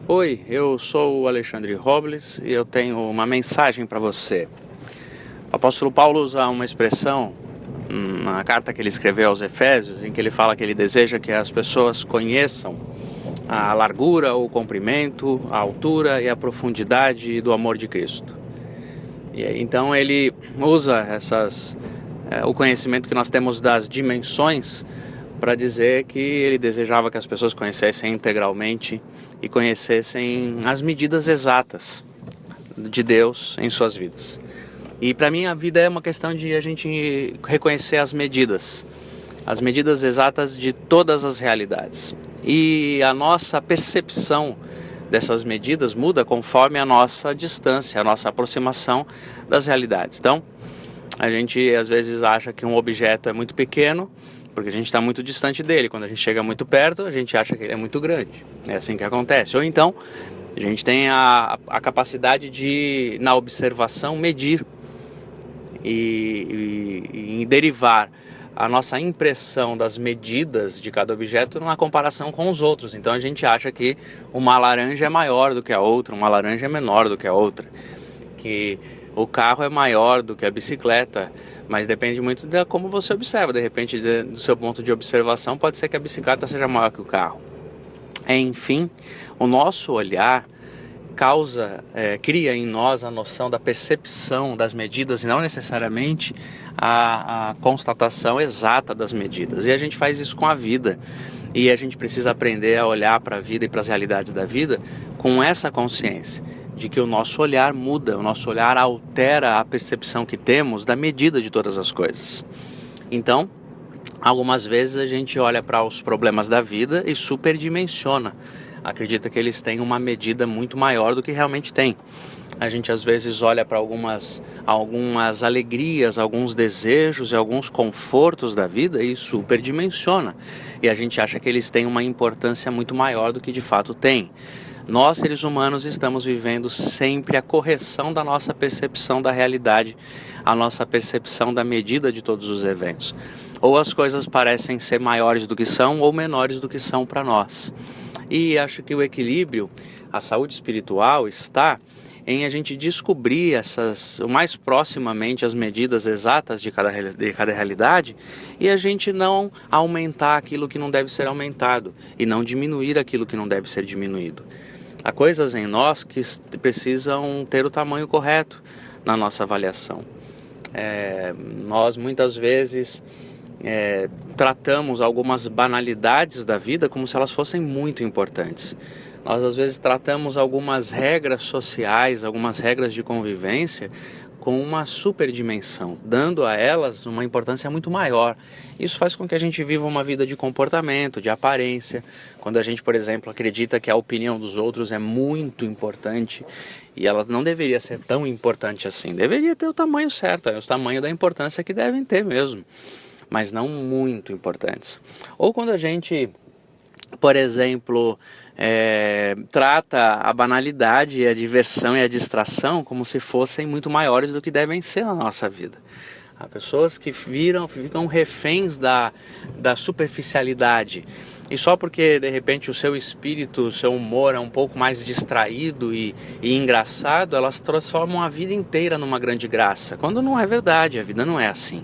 Oi, eu sou o Alexandre Robles e eu tenho uma mensagem para você. O apóstolo Paulo usa uma expressão na carta que ele escreveu aos Efésios, em que ele fala que ele deseja que as pessoas conheçam a largura, o comprimento, a altura e a profundidade do amor de Cristo. E então ele usa o conhecimento que nós temos das dimensões para dizer que ele desejava que as pessoas conhecessem integralmente e conhecessem as medidas exatas de Deus em suas vidas. E para mim a vida é uma questão de a gente reconhecer as medidas exatas de todas as realidades. E a nossa percepção dessas medidas muda conforme a nossa distância, a nossa aproximação das realidades. Então, a gente às vezes acha que um objeto é muito pequeno, porque a gente está muito distante dele. Quando a gente chega muito perto, a gente acha que ele é muito grande. É assim que acontece. Ou então, a gente tem a capacidade de, na observação, medir e derivar a nossa impressão das medidas de cada objeto numa comparação com os outros. Então a gente acha que uma laranja é maior do que a outra, uma laranja é menor do que a outra, que o carro é maior do que a bicicleta, mas depende muito de como você observa. De repente, do seu ponto de observação, pode ser que a bicicleta seja maior que o carro. Enfim, o nosso olhar cria em nós a noção da percepção das medidas e não necessariamente a constatação exata das medidas. E a gente faz isso com a vida. E a gente precisa aprender a olhar para a vida e para as realidades da vida com essa consciência de que o nosso olhar muda, o nosso olhar altera a percepção que temos da medida de todas as coisas. Então, algumas vezes a gente olha para os problemas da vida e superdimensiona, acredita que eles têm uma medida muito maior do que realmente tem. A gente às vezes olha para algumas alegrias, alguns desejos e alguns confortos da vida e superdimensiona. E a gente acha que eles têm uma importância muito maior do que de fato tem. Nós, seres humanos, estamos vivendo sempre a correção da nossa percepção da realidade, a nossa percepção da medida de todos os eventos. Ou as coisas parecem ser maiores do que são ou menores do que são para nós. E acho que o equilíbrio, a saúde espiritual está em a gente descobrir o mais proximamente as medidas exatas de cada realidade e a gente não aumentar aquilo que não deve ser aumentado e não diminuir aquilo que não deve ser diminuído. Há coisas em nós que precisam ter o tamanho correto na nossa avaliação. Nós muitas vezes tratamos algumas banalidades da vida como se elas fossem muito importantes. Nós às vezes tratamos algumas regras sociais, algumas regras de convivência com uma superdimensão, dando a elas uma importância muito maior. Isso faz com que a gente viva uma vida de comportamento, de aparência. Quando a gente, por exemplo, acredita que a opinião dos outros é muito importante e ela não deveria ser tão importante assim. Deveria ter o tamanho certo, o tamanho da importância que devem ter mesmo, mas não muito importantes. Ou quando a gente, por exemplo, trata a banalidade, a diversão e a distração como se fossem muito maiores do que devem ser na nossa vida. Há pessoas que ficam reféns da superficialidade. E só porque de repente o seu espírito, o seu humor é um pouco mais distraído e engraçado, elas transformam a vida inteira numa grande graça. Quando não é verdade, a vida não é assim.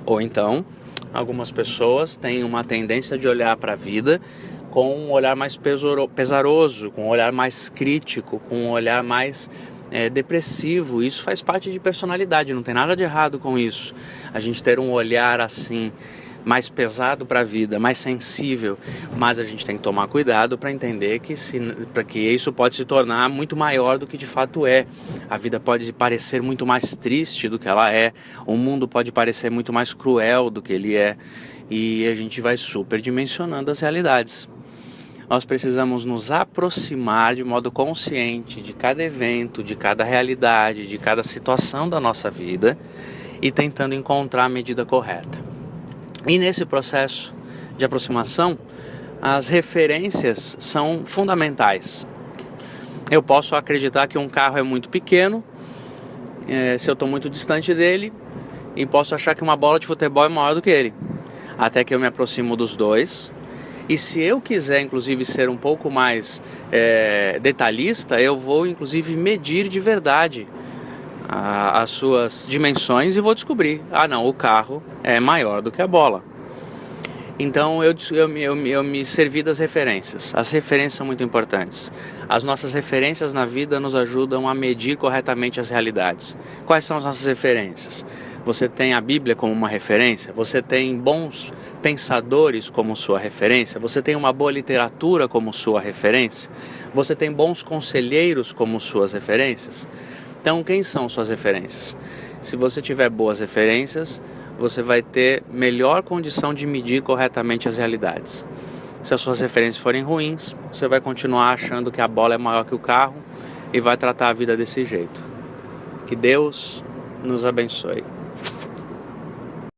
Ou então, algumas pessoas têm uma tendência de olhar para a vida com um olhar mais pesaroso, com um olhar mais crítico, com um olhar mais depressivo. Isso faz parte de personalidade, não tem nada de errado com isso. A gente ter um olhar assim, mais pesado para a vida, mais sensível, mas a gente tem que tomar cuidado para entender que isso pode se tornar muito maior do que de fato é. A vida pode parecer muito mais triste do que ela é, o mundo pode parecer muito mais cruel do que ele é, e a gente vai superdimensionando as realidades. Nós precisamos nos aproximar de modo consciente de cada evento, de cada realidade, de cada situação da nossa vida e tentando encontrar a medida correta. E nesse processo de aproximação, as referências são fundamentais. Eu posso acreditar que um carro é muito pequeno, se eu estou muito distante dele, e posso achar que uma bola de futebol é maior do que ele. Até que eu me aproximo dos dois E se eu quiser, inclusive, ser um pouco mais detalhista, eu vou, inclusive, medir de verdade as suas dimensões e vou descobrir, não, o carro é maior do que a bola. Então eu me servi das referências. As referências são muito importantes. As nossas referências na vida nos ajudam a medir corretamente as realidades. Quais são as nossas referências? Você tem a Bíblia como uma referência? Você tem bons pensadores como sua referência? Você tem uma boa literatura como sua referência? Você tem bons conselheiros como suas referências? Então, quem são suas referências? Se você tiver boas referências, você vai ter melhor condição de medir corretamente as realidades. Se as suas referências forem ruins, você vai continuar achando que a bola é maior que o carro e vai tratar a vida desse jeito. Que Deus nos abençoe.